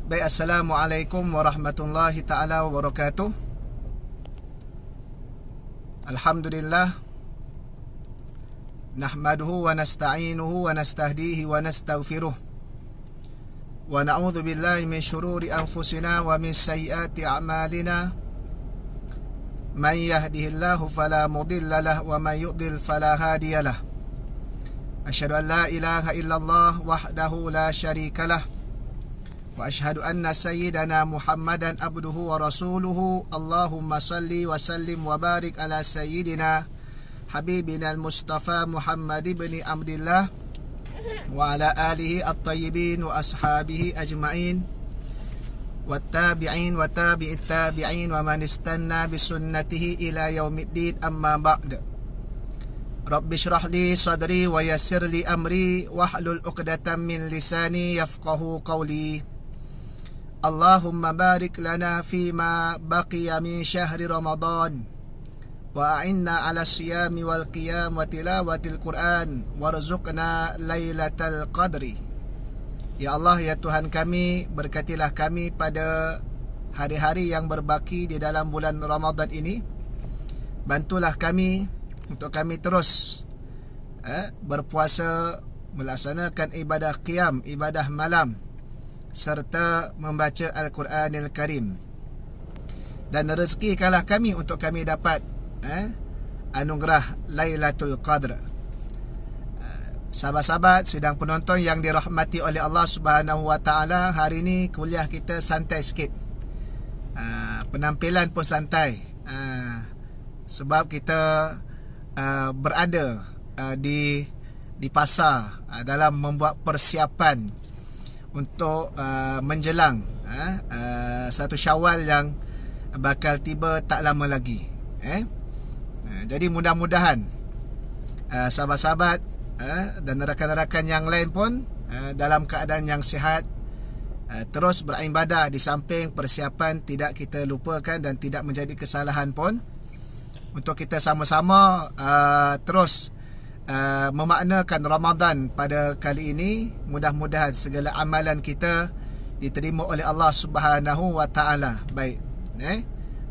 Baik, Assalamualaikum warahmatullahi ta'ala wabarakatuh. Alhamdulillah, nahmaduhu wa nasta'inuhu wa nastahdihi wa nastaghfiruh, wa na'udzu billahi min syururi anfusina wa min sayyiati a'malina. Man yahdihillahu fala mudilla lahu wa man yudlil fala hadiya lahu. Asyhadu an la ilaha illallah wahdahu la syarika lahu wa asyhadu anna sayyidana Muhammadan abduhu wa rasuluhu. Allahumma salli wa sallim wa barik ala sayyidina habibina al-Mustafa Muhammad ibn Abdillah wa ala alihi at-tayyibin wa ashabihi ajma'in wa tabi'in wa tabi'it tabi'in wa man istanna bi sunnatihi ila yaumiddin, amma ba'd. Rabbi shrah li sadri wa yassir li amri wahlul 'uqdatam min lisani yafqahu qawli. Allahumma barik lana fima baqiya min syahri Ramadan wa a'inna ala siyami wal qiyam wa tilawatil Quran warzuqna lailatal qadri. Ya Allah, ya Tuhan kami, berkatilah kami pada hari-hari yang berbaki di dalam bulan Ramadan ini. Bantulah kami untuk kami terus berpuasa, melaksanakan ibadah qiyam, ibadah malam, serta membaca Al-Quranil Karim. Dan rezekikanlah kami untuk kami dapat anugerah Lailatul Qadr. Sahabat-sahabat sidang penonton yang dirahmati oleh Allah Subhanahu Wa Taala, hari ini kuliah kita santai sikit. Penampilan pun santai, sebab kita berada di pasar dalam membuat persiapan untuk menjelang satu Syawal yang bakal tiba tak lama lagi. Jadi mudah-mudahan sahabat-sahabat dan rakan-rakan yang lain pun dalam keadaan yang sihat, terus beribadah di samping persiapan. Tidak kita lupakan dan tidak menjadi kesalahan pun untuk kita sama-sama terus memaknakan Ramadan pada kali ini. Mudah-mudahan segala amalan kita diterima oleh Allah Subhanahu Wa Taala. Baik,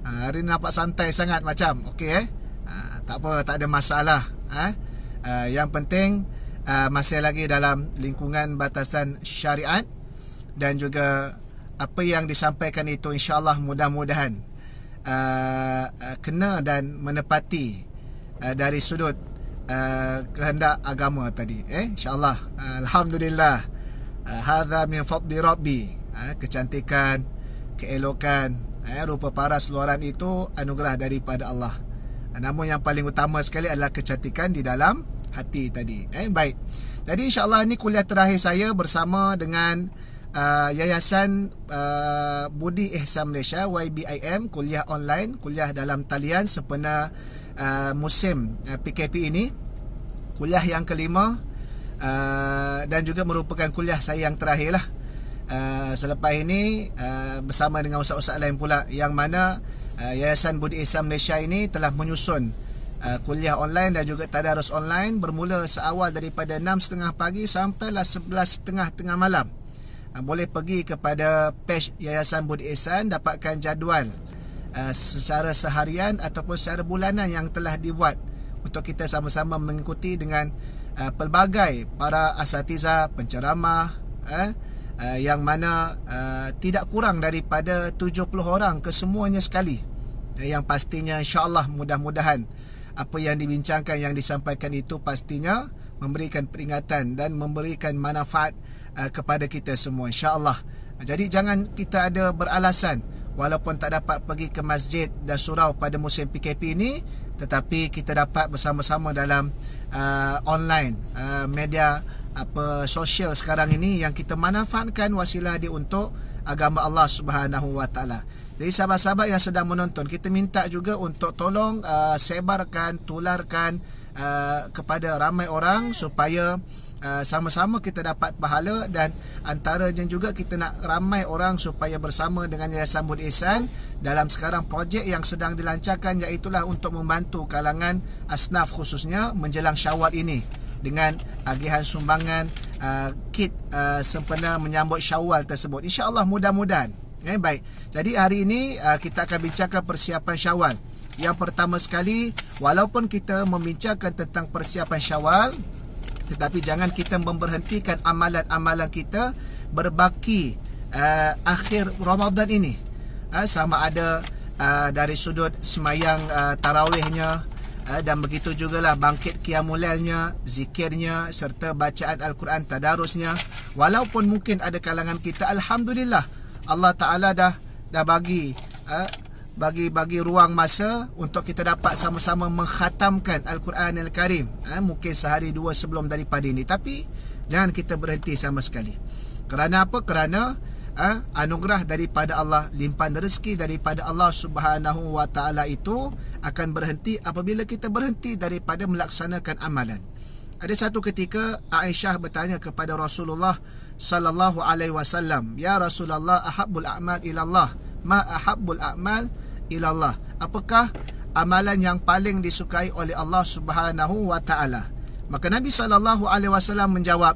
hari ni nampak santai sangat macam okey tak apa, tak ada masalah. Yang penting masih lagi dalam lingkungan batasan syariat, dan juga apa yang disampaikan itu insya-Allah mudah-mudahan kena dan menepati dari sudut kehendak agama tadi, insya-Allah. Alhamdulillah, hadza min fadli rabbi. Kecantikan, keelokan, rupa paras luaran itu anugerah daripada Allah. Namun yang paling utama sekali adalah kecantikan di dalam hati tadi. Baik, jadi insya-Allah ini kuliah terakhir saya bersama dengan Yayasan Budi Ihsan Malaysia, YBIM, kuliah online, kuliah dalam talian sempena musim PKP ini, kuliah yang kelima, dan juga merupakan kuliah saya yang terakhir lah. Selepas ini bersama dengan ustaz-ustaz lain pula, yang mana Yayasan Budi Ihsan Malaysia ini telah menyusun kuliah online dan juga tadarus online bermula seawal daripada 6.30 pagi sampailah 11.30 tengah malam. Boleh pergi kepada page Yayasan Budi Ihsan, dapatkan jadual secara seharian ataupun secara bulanan yang telah dibuat untuk kita sama-sama mengikuti dengan pelbagai para asatiza, penceramah, yang mana tidak kurang daripada 70 orang kesemuanya sekali. Yang pastinya insya-Allah mudah-mudahan apa yang dibincangkan, yang disampaikan itu pastinya memberikan peringatan dan memberikan manfaat kepada kita semua insya-Allah. Jadi jangan kita ada beralasan walaupun tak dapat pergi ke masjid dan surau pada musim PKP ini, tetapi kita dapat bersama-sama dalam online, media sosial sekarang ini, yang kita manfaatkan wasilah dia untuk agama Allah Subhanahu Wa Taala. Jadi sahabat-sahabat yang sedang menonton, kita minta juga untuk tolong sebarkan, tularkan kepada ramai orang supaya sama-sama kita dapat pahala, dan antaranya juga kita nak ramai orang supaya bersama dengan Yayasan Budi Ihsan dalam sekarang projek yang sedang dilancarkan, iaitulah untuk membantu kalangan asnaf khususnya menjelang Syawal ini. dengan agihan sumbangan kit sempena menyambut Syawal tersebut. InsyaAllah mudah-mudahan. Baik. Jadi hari ini kita akan bincangkan persiapan Syawal. Yang pertama sekali, walaupun kita membincangkan tentang persiapan Syawal, tetapi jangan kita memberhentikan amalan-amalan kita berbaki akhir Ramadan ini. Sama ada dari sudut semayang tarawihnya, dan begitu jugalah bangkit qiyamul lailnya, zikirnya, serta bacaan Al-Quran tadarusnya. Walaupun mungkin ada kalangan kita, alhamdulillah Allah Ta'ala dah bagi ruang masa untuk kita dapat sama-sama mengkhatamkan Al-Quran Al-Karim, mungkin sehari dua sebelum daripada ini. Tapi jangan kita berhenti sama sekali. Kerana apa? Kerana anugerah daripada Allah, limpahan rezeki daripada Allah Subhanahu wa Ta'ala itu akan berhenti apabila kita berhenti daripada melaksanakan amalan. Ada satu ketika Aisyah bertanya kepada Rasulullah sallallahu alaihi wasallam, "Ya Rasulullah, ahabbul a'mal ilallah, ma ahabbul a'mal ilallah?" Apakah amalan yang paling disukai oleh Allah Subhanahu wa Ta'ala? Maka Nabi sallallahu alaihi wasallam menjawab,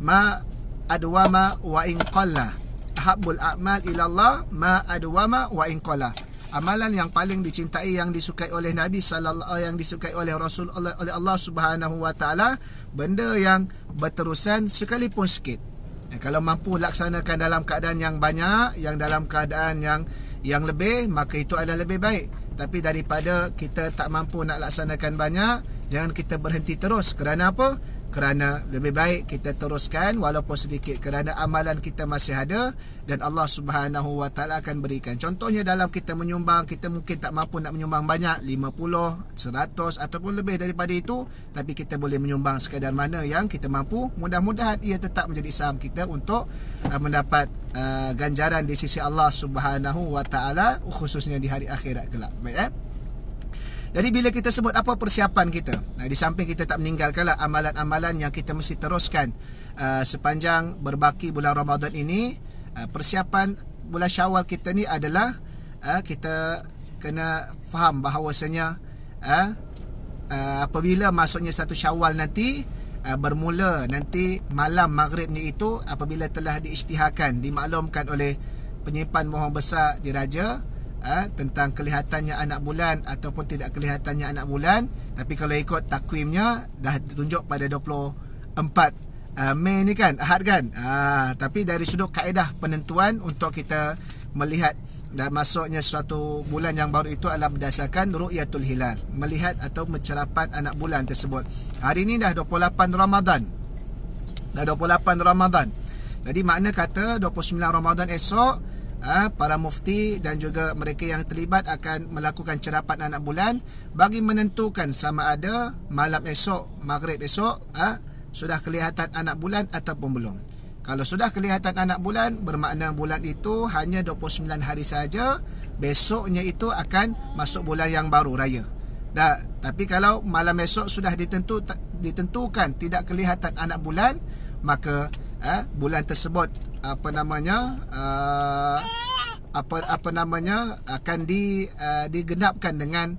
"Ma adwama wa in qalla." Ahabbul a'mal ilallah ma adwama wa in qalla. Amalan yang paling dicintai, yang disukai oleh Nabi sallallahu, yang disukai oleh Rasul, oleh Allah Subhanahu wa Ta'ala, benda yang berterusan sekalipun sikit. Kalau mampu laksanakan dalam keadaan yang banyak, yang dalam keadaan yang lebih, maka itu adalah lebih baik. Tapi daripada kita tak mampu nak laksanakan banyak, jangan kita berhenti terus. Kerana apa? Kerana lebih baik kita teruskan walaupun sedikit, kerana amalan kita masih ada dan Allah Subhanahu wa Ta'ala akan berikan. Contohnya dalam kita menyumbang, kita mungkin tak mampu nak menyumbang banyak, 50, 100 ataupun lebih daripada itu, tapi kita boleh menyumbang sekadar mana yang kita mampu. Mudah-mudahan ia tetap menjadi saham kita untuk mendapat ganjaran di sisi Allah Subhanahu wa Ta'ala, khususnya di hari akhirat kelak. Baik. Jadi bila kita sebut apa persiapan kita, di samping kita tak meninggalkanlah amalan-amalan yang kita mesti teruskan sepanjang berbaki bulan Ramadan ini, persiapan bulan Syawal kita ni adalah kita kena faham bahawasanya apabila masuknya satu Syawal nanti, bermula nanti malam maghribnya itu, apabila telah diisytiharkan, dimaklumkan oleh penyimpan mohon besar diraja tentang kelihatannya anak bulan ataupun tidak kelihatannya anak bulan. Tapi kalau ikut takwimnya dah ditunjuk pada 24 Mei ni kan, Ahad kan. Tapi dari sudut kaedah penentuan untuk kita melihat dah masuknya suatu bulan yang baru itu adalah berdasarkan ru'yatul hilal, melihat atau mencerapan anak bulan tersebut. Hari ini dah 28 Ramadan. Dah 28 Ramadan. Jadi makna kata 29 Ramadan esok, para mufti dan juga mereka yang terlibat akan melakukan cerapan anak bulan bagi menentukan sama ada malam esok, maghrib esok, sudah kelihatan anak bulan ataupun belum. Kalau sudah kelihatan anak bulan, bermakna bulan itu hanya 29 hari saja, besoknya itu akan masuk bulan yang baru raya. Tapi kalau malam esok sudah ditentukan tidak kelihatan anak bulan, maka bulan tersebut akan digenapkan dengan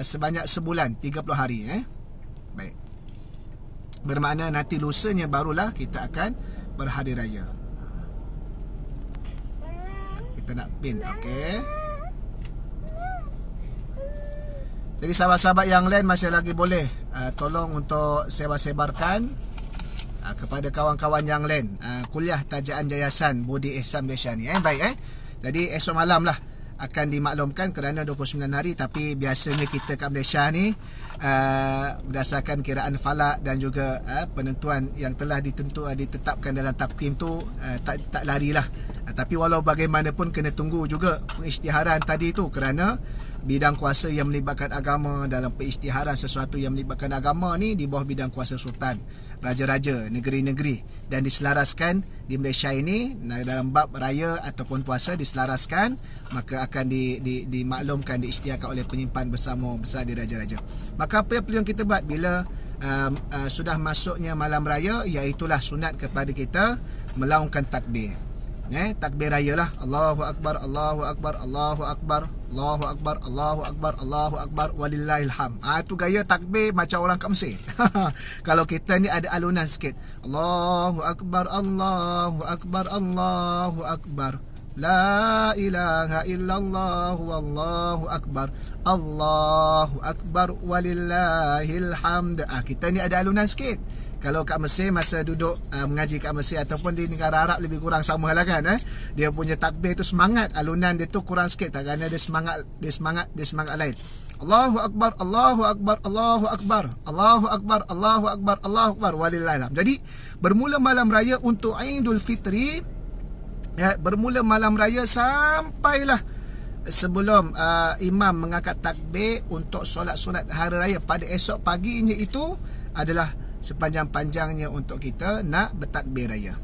sebanyak sebulan 30 hari. Baik. Bermakna nanti lusanya barulah kita akan berhari raya. Kita nak pin, okey. Jadi sahabat-sahabat yang lain masih lagi boleh tolong untuk sebar-sebarkan kepada kawan-kawan yang lain kuliah tajaan Yayasan Budi Ihsan Malaysia ni. Baik. Jadi esok malam lah akan dimaklumkan kerana 29 hari. Tapi biasanya kita kat Malaysia ni berdasarkan kiraan falak dan juga penentuan yang telah ditetapkan dalam takwim tu, tak larilah. Tapi walau bagaimanapun kena tunggu juga pengisytiharan tadi tu, kerana bidang kuasa yang melibatkan agama dalam pengisytiharan sesuatu yang melibatkan agama ni di bawah bidang kuasa sultan, raja-raja, negeri-negeri, dan diselaraskan di Malaysia ini dalam bab raya ataupun puasa diselaraskan, maka akan dimaklumkan, diisytiharkan oleh penyimpan bersama besar di raja-raja. Maka apa yang perlu kita buat bila sudah masuknya malam raya, iaitulah sunat kepada kita melaungkan takbir. Takbir raya lah. Allahu Akbar, Allahu Akbar, Allahu Akbar, Allahu Akbar, Allahu Akbar, Allahu Akbar, walillahil hamd. Itu gaya takbir macam orang kat Mesir. Kalau kita ni ada alunan sikit. Allahu Akbar, Allahu Akbar, Allahu Akbar, la ilaha illallah, wallahu akbar, Allahu Akbar, walillahil hamd. Kita ni ada alunan sikit. Kalau kat Mesir, masa duduk mengaji kat Mesir ataupun di negara Arab, lebih kurang sama lah kan. Dia punya takbir tu semangat, alunan dia tu kurang sikit tak, kerana dia semangat lain. Allahu Akbar, Allahu Akbar, Allahu Akbar, Allahu Akbar, Allahu Akbar, Allahu Akbar, walillahil hamd. Jadi bermula malam raya untuk Aidul Fitri, bermula malam raya sampailah sebelum imam mengangkat takbir untuk solat-solat hari raya pada esok paginya, itu adalah sepanjang-panjangnya untuk kita nak bertakbir raya.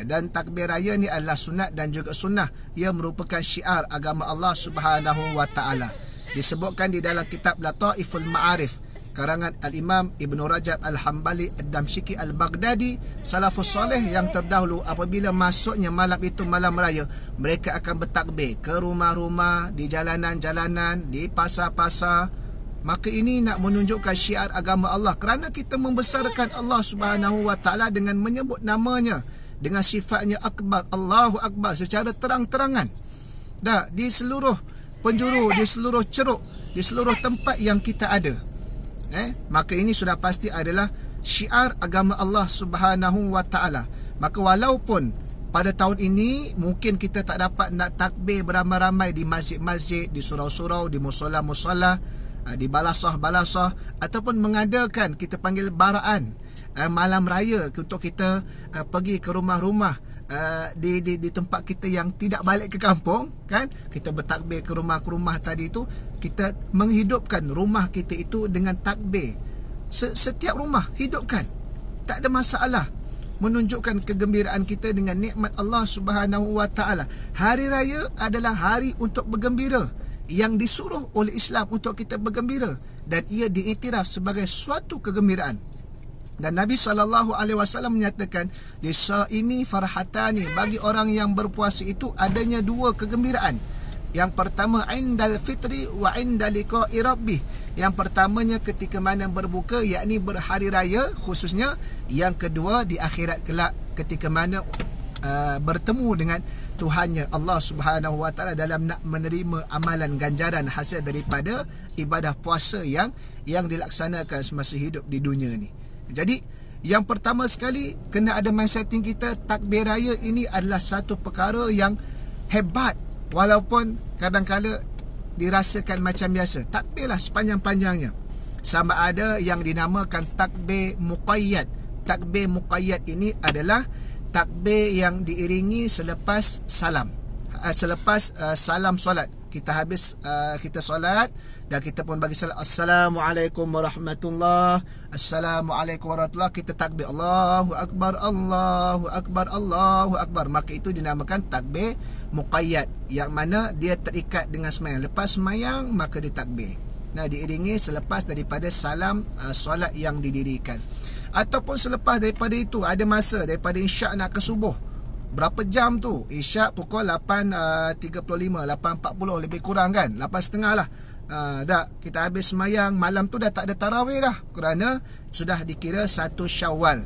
Dan takbir raya ni adalah sunat dan juga sunnah. Ia merupakan syiar agama Allah Subhanahu wa taala. Disebutkan di dalam kitab Lataiful Ma'arif karangan Al-Imam Ibn Rajab Al-Hambali Ad-Damsyiki Al-Baghdadi, salafus soleh yang terdahulu, apabila masuknya malam itu malam raya, mereka akan bertakbir ke rumah-rumah, di jalanan-jalanan, di pasar-pasar. Maka ini nak menunjukkan syiar agama Allah, kerana kita membesarkan Allah Subhanahu wa taala dengan menyebut namanya, dengan sifatnya akbar, Allahu Akbar, secara terang-terangan. Di seluruh penjuru, di seluruh ceruk, di seluruh tempat yang kita ada. Maka ini sudah pasti adalah syiar agama Allah Subhanahu wa taala. Maka walaupun pada tahun ini mungkin kita tak dapat nak takbir beramai-ramai di masjid-masjid, di surau-surau, di musola-musola, di balasah-balasah, ataupun mengadakan, kita panggil baraan, malam raya untuk kita pergi ke rumah-rumah, di tempat kita yang tidak balik ke kampung kan, kita bertakbir ke rumah tadi itu, kita menghidupkan rumah kita itu dengan takbir. Setiap rumah hidupkan, tak ada masalah, menunjukkan kegembiraan kita dengan nikmat Allah Subhanahu wa taala. Hari raya adalah hari untuk bergembira, yang disuruh oleh Islam untuk kita bergembira, dan ia diiktiraf sebagai suatu kegembiraan. Dan Nabi SAW menyatakan, lisaimi farhatani, bagi orang yang berpuasa itu adanya dua kegembiraan. Yang pertama indal fitri wa indal liqa'i rabbih. Yang pertamanya ketika mana berbuka, yakni berhari raya khususnya. Yang kedua di akhirat kelak, ketika mana bertemu dengan Tuhannya Allah Subhanahu wa taala dalam nak menerima amalan ganjaran hasil daripada ibadah puasa yang dilaksanakan semasa hidup di dunia ni. Jadi yang pertama sekali kena ada mindsetting kita, takbir raya ini adalah satu perkara yang hebat, walaupun kadang-kala dirasakan macam biasa. Takbirlah sepanjang-panjangnya. Sama ada yang dinamakan takbir muqayyad. Takbir muqayyad ini adalah takbir yang diiringi selepas salam. Selepas salam solat, kita habis kita solat dan kita pun bagi salam, Assalamualaikum warahmatullahi, Assalamualaikum warahmatullahi, kita takbir Allahu Akbar, Allahu Akbar, Allahu Akbar. Maka itu dinamakan takbir muqayyad, yang mana dia terikat dengan semayang. Lepas semayang maka dia takbir. Diiringi selepas daripada salam solat yang didirikan. Ataupun selepas daripada itu, ada masa daripada isyak nak ke subuh, berapa jam tu? Isyak pukul 8.35, 8.40 lebih kurang kan, 8.30 lah. Dah kita habis semayang malam tu, dah tak ada tarawih dah, kerana sudah dikira satu Syawal.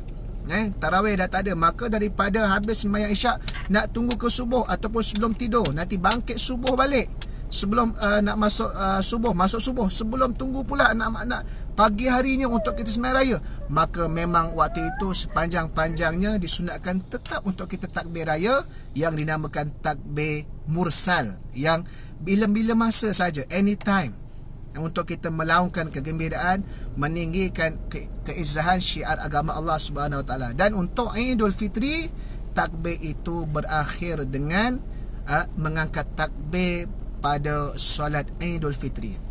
Tarawih dah tak ada. Maka daripada habis semayang isyak nak tunggu ke subuh, ataupun sebelum tidur, nanti bangkit subuh balik, sebelum nak masuk subuh, masuk subuh, sebelum tunggu pula nak pagi harinya untuk kita sembahyang raya, maka memang waktu itu sepanjang-panjangnya disunatkan tetap untuk kita takbir raya, yang dinamakan takbir mursal, yang bila-bila masa saja, anytime, untuk kita melaungkan kegembiraan, meninggikan keizahan syiar agama Allah Subhanahu wa taala. Dan untuk Aidul Fitri, takbir itu berakhir dengan mengangkat takbir pada solat Aidul Fitri.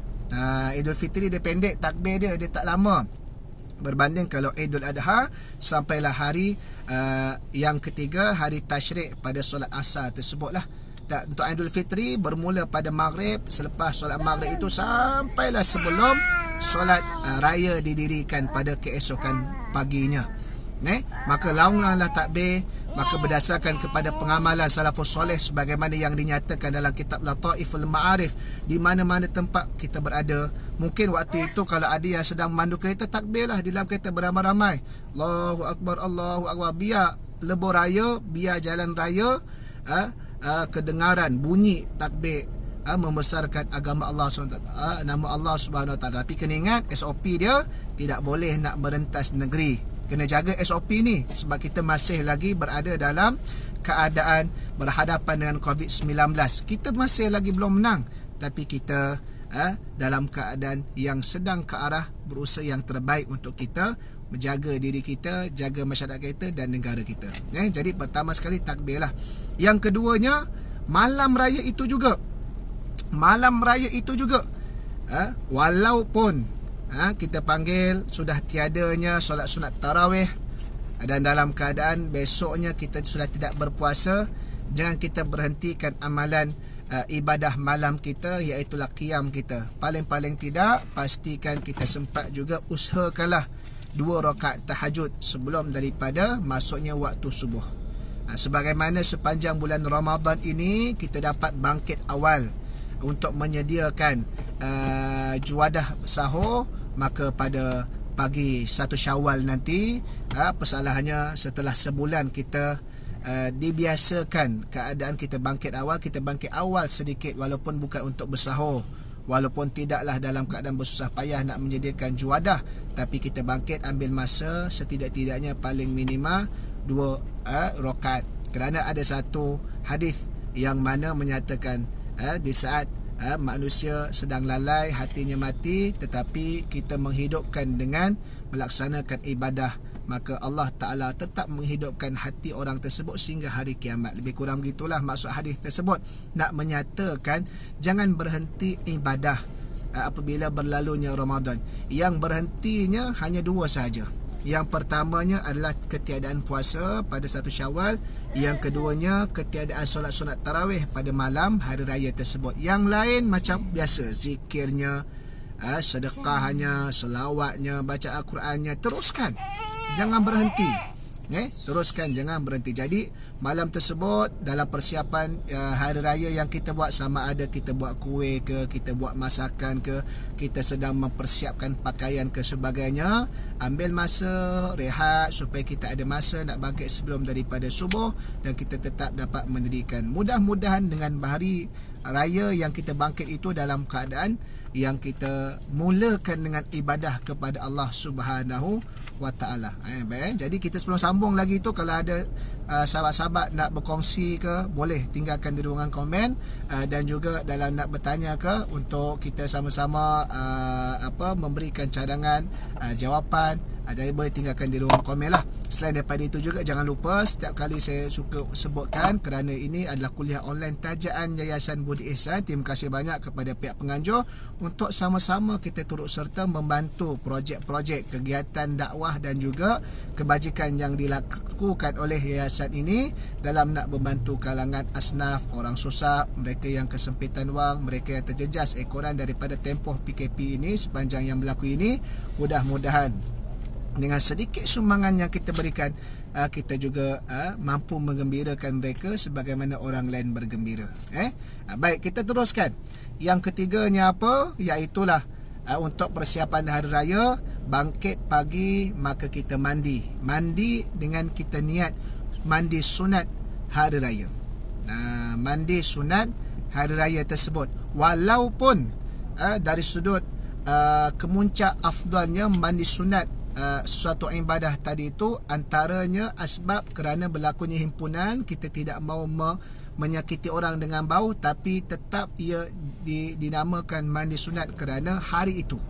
Idul Fitri dia pendek takbir dia tak lama, berbanding kalau Aidul Adha sampailah hari yang ketiga, hari tasyrik pada solat asar tersebutlah. Dan untuk Aidul Fitri bermula pada maghrib, selepas solat maghrib itu sampailah sebelum solat raya didirikan pada keesokan paginya. Maka launglah takbir, Maka berdasarkan kepada pengamalan salafus soleh sebagaimana yang dinyatakan dalam kitab Lataiful Ma'arif, di mana-mana tempat kita berada, mungkin waktu itu kalau ada yang sedang memandu kereta, takbirlah di dalam kereta beramai-ramai, Allahu Akbar, Allahu Akbar. Biar lebuh raya, biar jalan raya kedengaran bunyi takbir membesarkan agama Allah SWT, nama Allah SWT. Tapi kena ingat SOP dia tidak boleh nak merentas negeri. Kena jaga SOP ni sebab kita masih lagi berada dalam keadaan berhadapan dengan COVID-19. Kita masih lagi belum menang, tapi kita dalam keadaan yang sedang ke arah berusaha yang terbaik untuk kita menjaga diri kita, jaga masyarakat kita dan negara kita. Jadi pertama sekali takbirlah. Yang keduanya, malam raya itu juga. Malam raya itu juga walaupun kita panggil sudah tiadanya solat sunat tarawih dan dalam keadaan besoknya kita sudah tidak berpuasa, jangan kita berhentikan amalan ibadah malam kita, iaitulah qiyam kita. Paling-paling tidak, pastikan kita sempat juga usahakanlah 2 rakaat tahajud sebelum daripada masuknya waktu subuh. Sebagaimana sepanjang bulan Ramadan ini kita dapat bangkit awal untuk menyediakan juadah sahur, maka pada pagi 1 Syawal nanti, persalahannya setelah sebulan kita dibiasakan keadaan kita bangkit awal sedikit, walaupun bukan untuk bersahur, walaupun tidaklah dalam keadaan bersusah payah nak menyediakan juadah, tapi kita bangkit ambil masa setidak-tidaknya paling minima 2 rakaat. Kerana ada satu hadis yang mana menyatakan di saat manusia sedang lalai, hatinya mati, tetapi kita menghidupkan dengan melaksanakan ibadah, maka Allah Ta'ala tetap menghidupkan hati orang tersebut sehingga hari kiamat. Lebih kurang begitulah maksud hadis tersebut, nak menyatakan jangan berhenti ibadah apabila berlalunya Ramadan. Yang berhentinya hanya 2 sahaja. Yang pertamanya adalah ketiadaan puasa pada 1 Syawal. Yang keduanya ketiadaan solat sunat tarawih pada malam hari raya tersebut. Yang lain macam biasa, zikirnya, sedekahnya, selawatnya, baca Al-Qurannya, teruskan, jangan berhenti. Teruskan, jangan berhenti. Jadi malam tersebut dalam persiapan hari raya yang kita buat, sama ada kita buat kuih ke, kita buat masakan ke, kita sedang mempersiapkan pakaian ke sebagainya, ambil masa rehat supaya kita ada masa nak bangkit sebelum daripada subuh dan kita tetap dapat mendirikan. Mudah-mudahan dengan hari raya yang kita bangkit itu dalam keadaan yang kita mulakan dengan ibadah kepada Allah Subhanahu wa Ta'ala. Jadi kita sebelum sambung lagi tu, kalau ada sahabat-sahabat nak berkongsi ke, boleh tinggalkan di ruangan komen, dan juga dalam nak bertanya ke, untuk kita sama-sama memberikan cadangan, jawapan, jadi boleh tinggalkan di ruang komen lah. Selain daripada itu juga, jangan lupa setiap kali saya suka sebutkan, kerana ini adalah kuliah online tajaan Yayasan Budi Ihsan. Terima kasih banyak kepada pihak penganjur untuk sama-sama kita turut serta membantu projek-projek kegiatan dakwah dan juga kebajikan yang dilakukan oleh yayasan ini dalam nak membantu kalangan asnaf, orang susah, mereka yang kesempitan wang, mereka yang terjejas ekoran daripada tempoh PKP ini sepanjang yang berlaku ini. Mudah-mudahan dengan sedikit sumbangan yang kita berikan, kita juga mampu menggembirakan mereka sebagaimana orang lain bergembira. Baik, kita teruskan. Yang ketiganya apa? Iaitulah untuk persiapan hari raya, bangkit pagi maka kita mandi. Mandi dengan kita niat mandi sunat hari raya. Mandi sunat hari raya tersebut, walaupun dari sudut kemuncak afdalnya mandi sunat sesuatu ibadah tadi itu, antaranya asbab kerana berlakunya himpunan, kita tidak mahu menyakiti orang dengan bau, tapi tetap ia dinamakan mandi sunat kerana hari itu.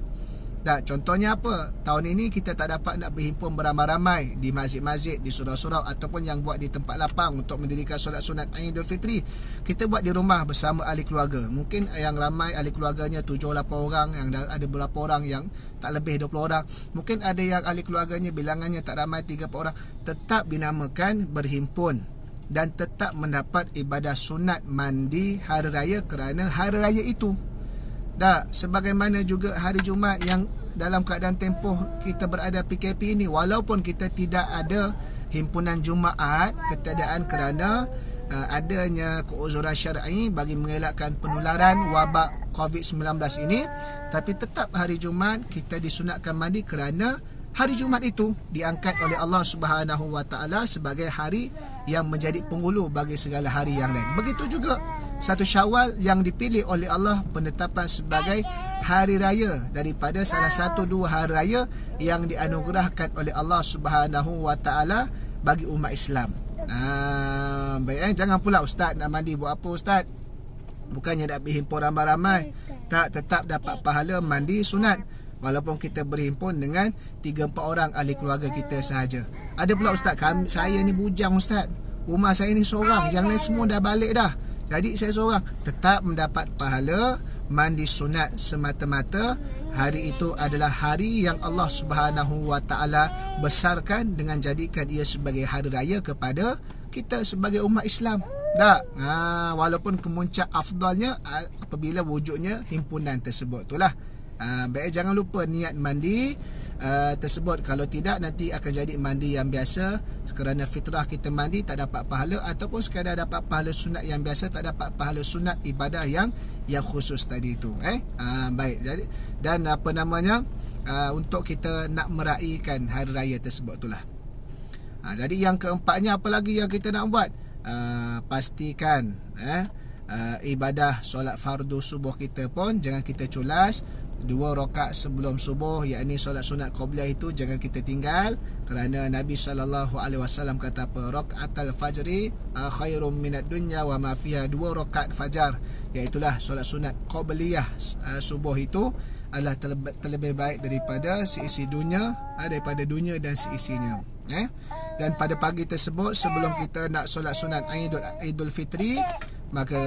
Contohnya apa? Tahun ini kita tak dapat nak berhimpun beramai-ramai di masjid-masjid, di surau-surau ataupun yang buat di tempat lapang untuk mendirikan solat sunat Aidilfitri. Kita buat di rumah bersama ahli keluarga. Mungkin yang ramai ahli keluarganya 7-8 orang, yang ada beberapa orang yang tak lebih 20 orang. Mungkin ada yang ahli keluarganya bilangannya tak ramai, 3-4 orang. Tetap dinamakan berhimpun dan tetap mendapat ibadah sunat mandi hari raya kerana hari raya itu. Sebagaimana juga hari Jumaat yang dalam keadaan tempoh kita berada PKP ini, walaupun kita tidak ada himpunan Jumaat ketiadaan kerana adanya keuzuran syar'i bagi mengelakkan penularan wabak COVID-19 ini, tapi tetap hari Jumaat kita disunatkan mandi kerana hari Jumaat itu diangkat oleh Allah Subhanahu Wa Taala sebagai hari yang menjadi penghulu bagi segala hari yang lain. Begitu juga 1 Syawal yang dipilih oleh Allah penetapan sebagai hari raya daripada salah satu 2 hari raya yang dianugerahkan oleh Allah Subhanahu Wa Taala bagi umat Islam. Baik, jangan pula ustaz nak mandi buat apa ustaz? Bukannya nak berhimpun ramai-ramai. Tak, tetap dapat pahala mandi sunat walaupun kita berhimpun dengan 3-4 orang ahli keluarga kita sahaja. Ada pula ustaz, saya ni bujang ustaz, rumah saya ni seorang, yang lain semua dah balik dah, jadi saya seorang. Tetap mendapat pahala mandi sunat semata-mata hari itu adalah hari yang Allah Subhanahu Wa Taala besarkan dengan jadikan ia sebagai hari raya kepada kita sebagai umat Islam. Tak, walaupun kemuncak afdalnya apabila wujudnya himpunan tersebut, itulah. Baik, jangan lupa niat mandi tersebut. Kalau tidak, nanti akan jadi mandi yang biasa kerana fitrah kita mandi tak dapat pahala, ataupun sekadar dapat pahala sunat yang biasa, tak dapat pahala sunat ibadah yang khusus tadi itu. Baik, jadi dan apa namanya, untuk kita nak meraihkan hari raya tersebut itulah. Jadi yang keempatnya, apa lagi yang kita nak buat? Pastikan ibadah solat fardu subuh kita pun jangan kita culas. 2 rakaat sebelum subuh, yakni solat sunat qabliyah itu jangan kita tinggal, kerana Nabi SAW kata apa? Rakaatul fajri khairum minad dunya wa ma fiha. 2 rakaat fajar, iaitulah solat sunat qabliyah subuh itu adalah terlebih baik daripada seisi dunia, daripada dunia dan seisinya. Dan pada pagi tersebut, sebelum kita nak solat sunat Idul Fitri, maka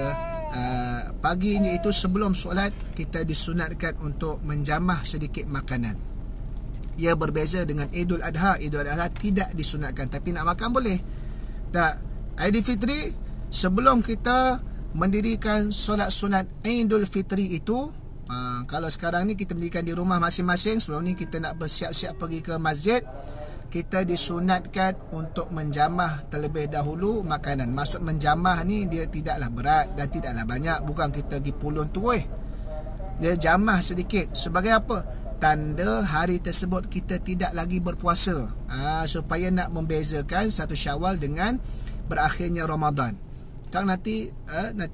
paginya itu sebelum solat kita disunatkan untuk menjamah sedikit makanan. Ia berbeza dengan Idul Adha. Idul Adha tidak disunatkan, tapi nak makan boleh. Tak, Idul Fitri sebelum kita mendirikan solat sunat Idul Fitri itu, kalau sekarang ni kita mendirikan di rumah masing-masing, sebelum ni kita nak bersiap-siap pergi ke masjid, kita disunatkan untuk menjamah terlebih dahulu makanan. Maksud menjamah ni dia tidaklah berat dan tidaklah banyak, bukan kita pergi pulun terus. Dia jamah sedikit. Sebagai apa? Tanda hari tersebut kita tidak lagi berpuasa, supaya nak membezakan 1 Syawal dengan berakhirnya Ramadan. Kan nanti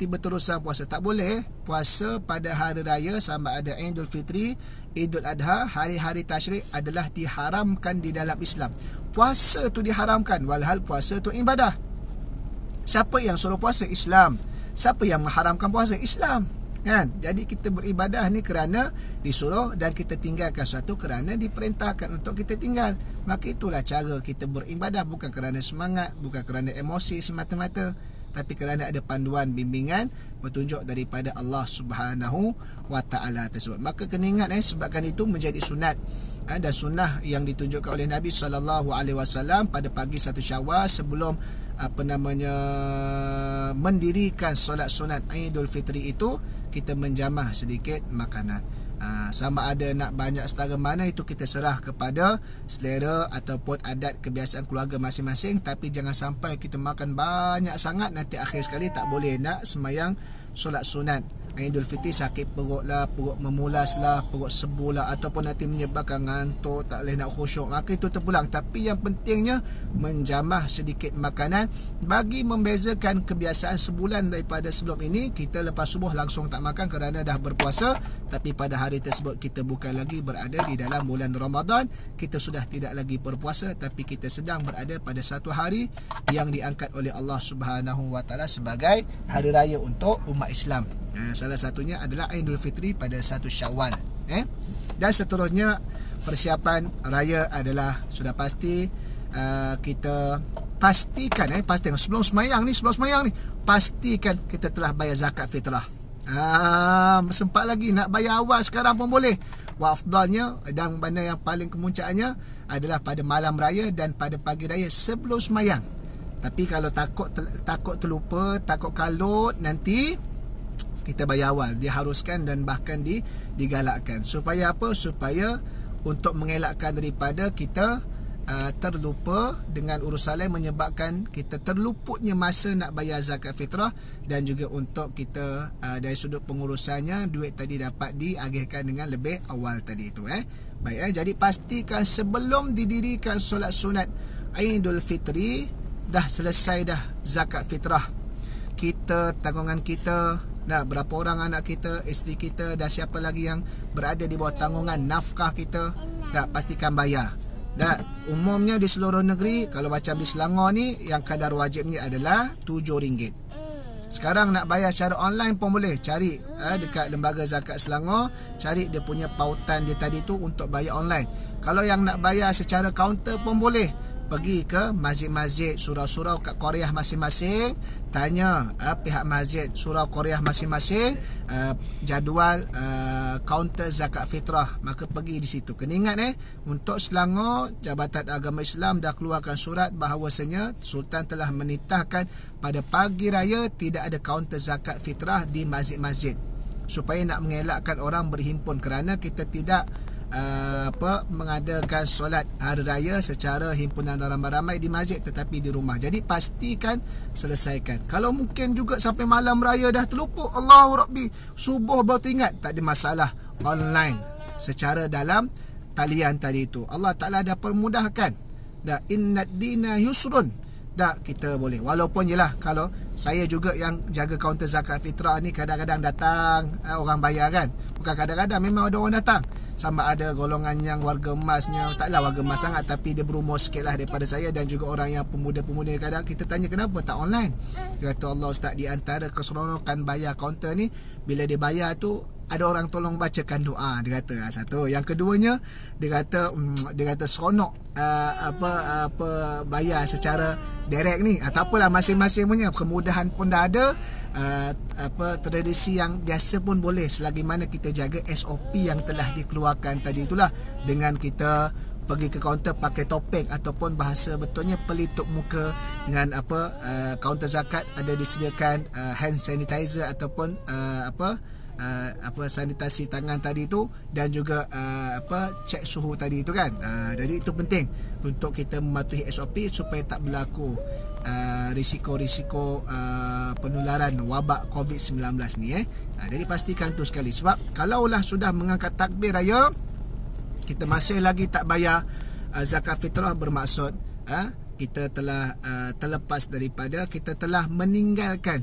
berterusan puasa. Tak boleh. Puasa pada hari raya sama ada Idul Fitri, Idul Adha, hari-hari tasyrik adalah diharamkan di dalam Islam. Puasa tu diharamkan, walhal puasa tu ibadah. Siapa yang suruh puasa? Islam. Siapa yang mengharamkan puasa? Islam. Kan? Jadi kita beribadah ni kerana disuruh, dan kita tinggalkan sesuatu kerana diperintahkan untuk kita tinggal. Maka itulah cara kita beribadah, bukan kerana semangat, bukan kerana emosi semata-mata, tapi kerana ada panduan bimbingan petunjuk daripada Allah Subhanahu Wa Taala tersebut. Maka kena ingat, sebabkan itu menjadi sunat, dan sunnah yang ditunjukkan oleh Nabi SAW pada pagi 1 Syawal sebelum mendirikan solat sunat Idul Fitri itu, kita menjamah sedikit makanan. Sama ada nak banyak setara mana, itu kita serah kepada selera ataupun adat kebiasaan keluarga masing-masing. Tapi jangan sampai kita makan banyak sangat, nanti akhir sekali tak boleh nak semayang solat sunat Idul Fitri, sakit perut lah, perut memulas lah, perut sebul lah, ataupun nanti menyebabkan ngantuk, tak boleh nak khusyuk, maka itu terpulang. Tapi yang pentingnya menjamah sedikit makanan bagi membezakan kebiasaan sebulan daripada sebelum ini. Kita lepas subuh langsung tak makan kerana dah berpuasa, tapi pada hari tersebut kita bukan lagi berada di dalam bulan Ramadan, kita sudah tidak lagi berpuasa, tapi kita sedang berada pada satu hari yang diangkat oleh Allah Subhanahu Wa Taala sebagai hari raya untuk umat Islam. Salah satunya adalah Idul Fitri pada 1 Syawal. Dan seterusnya persiapan raya adalah sudah pasti kita pastikan sebelum semayang ni pastikan kita telah bayar zakat fitrah. Sempat lagi nak bayar awal sekarang pun boleh. Wa afdalnya dan benda yang paling kemuncaknya adalah pada malam raya dan pada pagi raya sebelum semayang. Tapi kalau takut terlupa, takut kalut, nanti kita bayar awal, diharuskan dan bahkan digalakkan. Supaya apa? Supaya untuk mengelakkan daripada kita terlupa dengan urusan lain menyebabkan kita terluputnya masa nak bayar zakat fitrah, dan juga untuk kita dari sudut pengurusannya duit tadi dapat diagihkan dengan lebih awal tadi itu. Baik, jadi pastikan sebelum didirikan solat sunat Aidul Fitri dah selesai dah zakat fitrah. Kita, tanggungan kita, berapa orang anak kita, isteri kita dan siapa lagi yang berada di bawah tanggungan nafkah kita, pastikan bayar. Dan umumnya di seluruh negeri, kalau macam di Selangor ni, yang kadar wajibnya adalah RM7. Sekarang nak bayar secara online pun boleh. Cari dekat Lembaga Zakat Selangor, cari dia punya pautan dia tadi tu untuk bayar online. Kalau yang nak bayar secara kaunter pun boleh. Pergi ke masjid-masjid, surau-surau kat Korea masing-masing, tanya pihak masjid surau Korea masing-masing jadual kaunter zakat fitrah, maka pergi di situ. Kena ingat untuk Selangor, Jabatan Agama Islam dah keluarkan surat bahawasanya Sultan telah menitahkan pada pagi raya tidak ada kaunter zakat fitrah di masjid-masjid, supaya nak mengelakkan orang berhimpun, kerana kita tidak mengadakan solat hari raya secara himpunan ramai-ramai di masjid, tetapi di rumah. Jadi pastikan selesaikan. Kalau mungkin juga sampai malam raya dah terlupa, Allahu Rabbi, subuh baru teringat, tak ada masalah, online secara dalam talian tadi itu. Allah Ta'ala dah permudahkan. Dah innad dina yusrun. Dah kita boleh. Walaupun jelah kalau saya juga yang jaga kaunter zakat fitrah ni, kadang-kadang datang orang bayar kan. Bukan kadang-kadang, memang ada orang datang. Sama ada golongan yang warga emasnya, taklah warga emas sangat, tapi dia berumur sikit lah daripada saya, dan juga orang yang pemuda-pemuda. Kadang kita tanya kenapa tak online. Dia kata, Allah Ustaz, di antara keseronokan bayar kaunter ni, bila dia bayar tu ada orang tolong bacakan doa, dia kata. Satu. Yang keduanya, dia kata seronok bayar secara direct ni. Tak apalah, masing-masing punya kemudahan pun dah ada. Tradisi yang biasa pun boleh, selagi mana kita jaga SOP yang telah dikeluarkan tadi itulah, dengan kita pergi ke kaunter pakai topeng ataupun bahasa betulnya pelitup muka, dengan kaunter zakat ada disediakan hand sanitizer ataupun sanitasi tangan tadi itu, dan juga cek suhu tadi itu kan. Jadi itu penting untuk kita mematuhi SOP supaya tak berlaku risiko-risiko penularan wabak COVID-19 ni. Jadi pastikan tu sekali. Sebab kalaulah sudah mengangkat takbir raya, kita masih lagi tak bayar zakat fitrah, bermaksud kita telah terlepas daripada, kita telah meninggalkan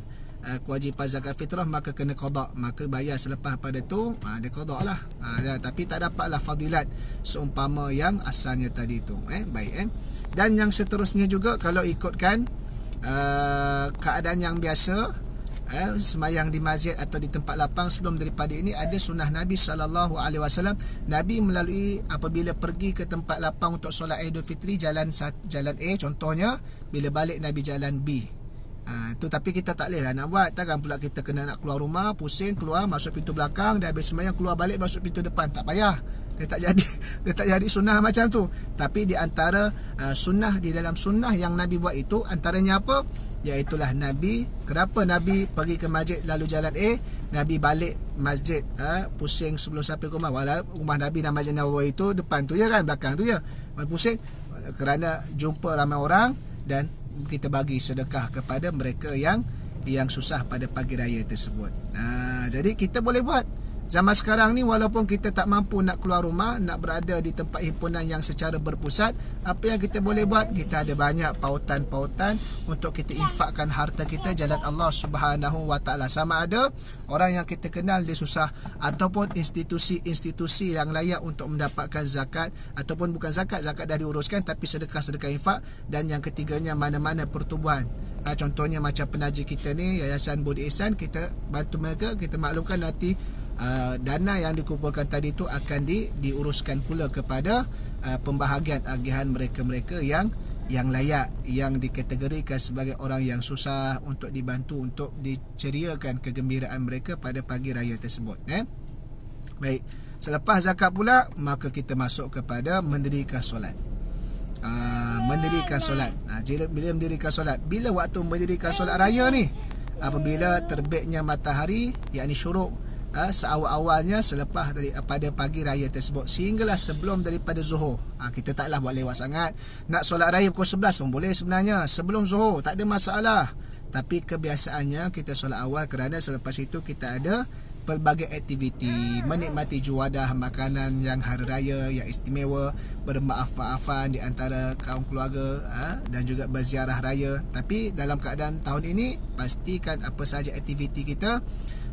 kewajipan zakat fitrah, maka kena qada, maka bayar selepas pada tu dia qada lah. Tapi tak dapatlah fadilat seumpama yang asalnya tadi tu. Baik. Dan yang seterusnya juga, kalau ikutkan keadaan yang biasa, semayang di masjid atau di tempat lapang, sebelum daripada ini ada sunnah Nabi SAW. Nabi melalui apabila pergi ke tempat lapang untuk solat Aidul Fitri, jalan A contohnya, bila balik Nabi jalan B. Tu, tapi kita tak boleh lah nak buat. Takkan pula kita kena nak keluar rumah, pusing keluar masuk pintu belakang, dah habis semayang keluar balik masuk pintu depan. Tak payah. Dia tak jadi sunnah macam tu. Tapi di antara sunnah, di dalam sunnah yang Nabi buat itu, antaranya apa? Iaitulah Nabi, kenapa Nabi pergi ke masjid lalu jalan A, Nabi balik masjid pusing sebelum sampai ke rumah. Walau rumah Nabi dan Masjid Nabawi itu depan tu je kan, belakang tu je. Pusing kerana jumpa ramai orang, dan kita bagi sedekah kepada mereka yang susah pada pagi raya tersebut. Jadi kita boleh buat. Zaman sekarang ni, walaupun kita tak mampu nak keluar rumah, nak berada di tempat himpunan yang secara berpusat, apa yang kita boleh buat? Kita ada banyak pautan-pautan untuk kita infakkan harta kita jalan Allah Subhanahu Wa Taala. Sama ada orang yang kita kenal dia susah, ataupun institusi-institusi yang layak untuk mendapatkan zakat, ataupun bukan zakat dah diuruskan, tapi sedekah-sedekah infak. Dan yang ketiganya, mana-mana pertubuhan. Contohnya macam penaja kita ni, Yayasan Budi Ihsan, kita bantu mereka, kita maklumkan nanti dana yang dikumpulkan tadi itu akan diuruskan pula kepada pembahagian agihan mereka-mereka yang layak, yang dikategorikan sebagai orang yang susah, untuk dibantu, untuk diceriakan kegembiraan mereka pada pagi raya tersebut. Baik, selepas zakat pula, maka kita masuk kepada mendirikan solat. Mendirikan solat. Bila mendirikan solat, bila waktu mendirikan solat raya ni? Apabila terbitnya matahari, yakni syuruk, seawal-awalnya selepas pada pagi raya tersebut, sehinggalah sebelum daripada Zuhur. Kita taklah buat lewat sangat. Nak solat raya pukul 11 pun boleh sebenarnya, sebelum Zuhur tak ada masalah. Tapi kebiasaannya kita solat awal, kerana selepas itu kita ada pelbagai aktiviti, menikmati juadah makanan yang hari raya yang istimewa, bermaaf-maafan di antara kaum keluarga, dan juga berziarah raya. Tapi dalam keadaan tahun ini, pastikan apa sahaja aktiviti kita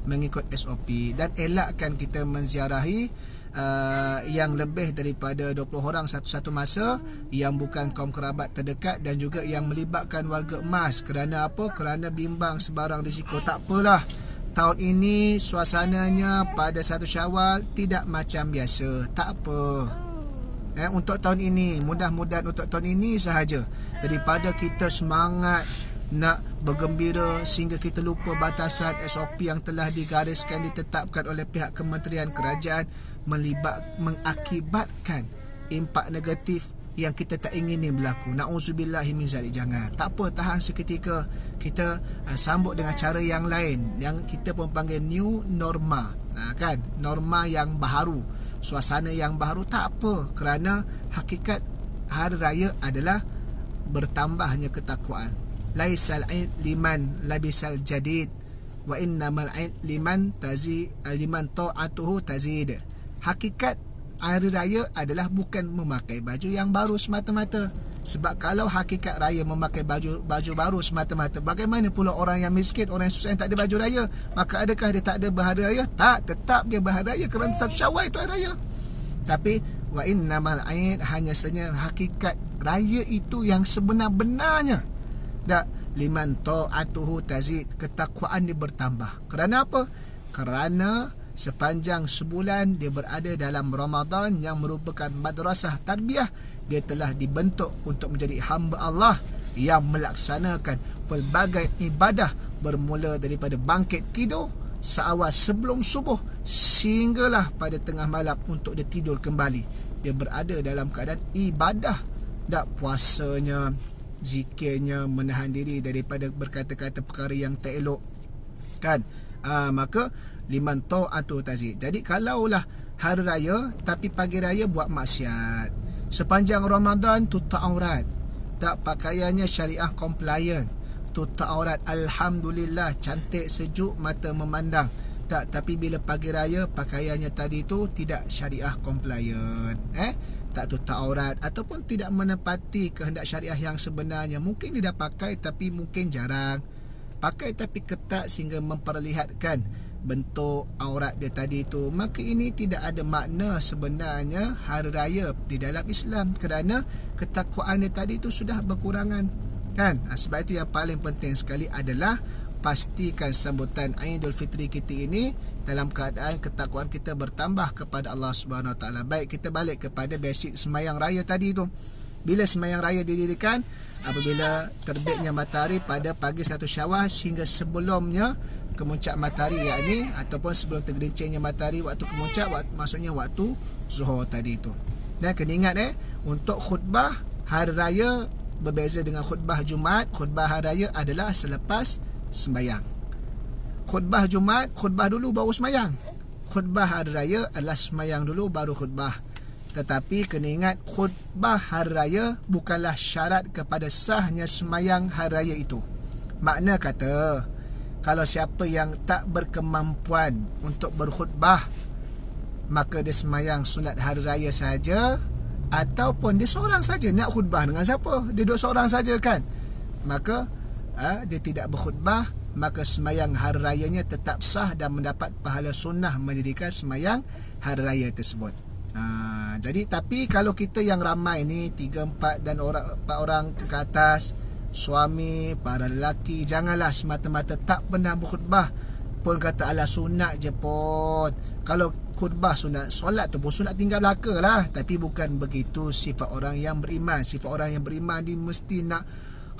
mengikut SOP, dan elakkan kita menziarahi yang lebih daripada 20 orang satu-satu masa, yang bukan kaum kerabat terdekat, dan juga yang melibatkan warga emas. Kerana apa? Kerana bimbang sebarang risiko. Tak apalah, tahun ini suasananya pada 1 Syawal tidak macam biasa. Tak apa, untuk tahun ini, mudah-mudahan untuk tahun ini sahaja, daripada kita semangat nak bergembira sehingga kita lupa batasan SOP yang telah digariskan, ditetapkan oleh pihak kementerian kerajaan, mengakibatkan impak negatif yang kita tak ingin berlaku. Na'udzubillahi min zalik. Jangan. Tak apa, tahan seketika. Kita sambut dengan cara yang lain, yang kita pun panggil new norma, kan? Norma yang baharu, suasana yang baharu. Tak apa, kerana hakikat hari raya adalah bertambahnya ketakwaan. Laisal aid liman labisal jadid, wa innamal aid liman ta'atuhu tazid. Hakikat hari raya adalah bukan memakai baju yang baru semata-mata. Sebab kalau hakikat raya memakai baju baru semata-mata, bagaimana pula orang yang miskin, orang yang susah yang tak ada baju raya? Maka adakah dia tak ada berhari raya? Tak, tetap dia berhari raya, kerana 1 Syawal itu hari raya. Tapi wa innamal aid, hanya saja hakikat raya itu yang sebenar-benarnya. Liman ta'atuhu tazid, ketakwaan dia bertambah. Kerana apa? Kerana sepanjang sebulan dia berada dalam Ramadan, yang merupakan madrasah tarbiyah. Dia telah dibentuk untuk menjadi hamba Allah yang melaksanakan pelbagai ibadah, bermula daripada bangkit tidur seawal sebelum subuh, sehinggalah pada tengah malam untuk dia tidur kembali. Dia berada dalam keadaan ibadah. Puasanya, zikirnya, menahan diri daripada berkata-kata perkara yang tak elok, kan? Maka liman ta'atu tazid. Jadi kalaulah hari raya tapi pagi raya buat maksiat, sepanjang Ramadan tutup aurat, tak pakaiannya syariah compliant, tutup aurat, alhamdulillah, cantik, sejuk, mata memandang. Tapi bila pagi raya pakaiannya tadi tu tidak syariah compliant, tak tutup aurat, ataupun tidak menepati kehendak syariah yang sebenarnya. Mungkin dia dah pakai tapi mungkin jarang pakai, tapi ketat sehingga memperlihatkan bentuk aurat dia tadi tu. Maka ini tidak ada makna sebenarnya hari raya di dalam Islam, kerana ketakwaan dia tadi tu sudah berkurangan, kan? Sebab itu yang paling penting sekali adalah pastikan sambutan Aidul Fitri kita ini dalam keadaan ketakwaan kita bertambah kepada Allah Subhanahu Wa Taala. Baik, kita balik kepada basic semayang raya tadi tu. Bila semayang raya didirikan? Apabila terbitnya matahari pada pagi 1 Syawal sehingga sebelumnya kemuncak matahari, yakni ataupun sebelum tergelincirnya matahari, waktu kemuncak, maksudnya waktu Zuhur tadi tu. Dan kena ingat, untuk khutbah hari raya berbeza dengan khutbah Jumaat. Khutbah hari raya adalah selepas sembayang. Khutbah Jumaat, khutbah dulu baru sembayang. Khutbah hari raya adalah sembayang dulu baru khutbah. Tetapi kena ingat, khutbah hari raya bukanlah syarat kepada sahnya sembayang hari raya itu. Makna kata, kalau siapa yang tak berkemampuan untuk berkhutbah, maka dia sembayang sunat hari raya saja, ataupun dia seorang saja nak khutbah dengan siapa? Dia duduk seorang saja, kan? Maka dia tidak berkhutbah, maka sembayang hari rayanya tetap sah dan mendapat pahala sunnah mendirikan sembayang hari raya tersebut. Jadi tapi kalau kita yang ramai ni 3, 4 dan 4 orang ke atas, suami, para lelaki, janganlah semata-mata tak pernah berkhutbah pun kata ala sunat je pun. Kalau khutbah sunat, solat tu pun sunat tinggal belaka lah. Tapi bukan begitu sifat orang yang beriman. Sifat orang yang beriman ni mesti nak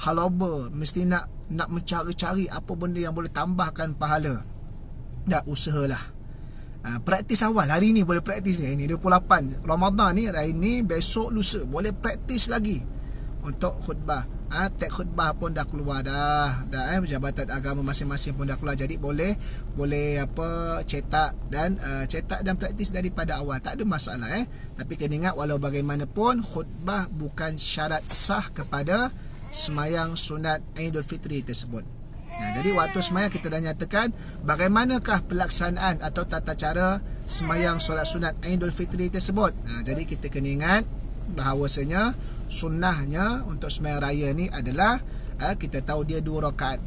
halaba, mesti nak mencari-cari apa benda yang boleh tambahkan pahala. Dah usahalah. Praktis awal hari ni boleh praktis ni. Ini 28 Ramadan ni, hari ni, besok, lusa boleh praktis lagi untuk khutbah teks khutbah pun dah keluar dah jabatan agama masing-masing pun dah keluar. Jadi boleh cetak dan praktis daripada awal, tak ada masalah. Tapi kena ingat, walau bagaimanapun khutbah bukan syarat sah kepada semayang sunat Aidul Fitri tersebut. Jadi waktu semayang kita dah nyatakan bagaimanakah pelaksanaan atau tata cara semayang solat sunat Aidul Fitri tersebut. Jadi kita kena ingat bahawasanya sunnahnya untuk semayang raya ni adalah kita tahu dia 2 rakaat.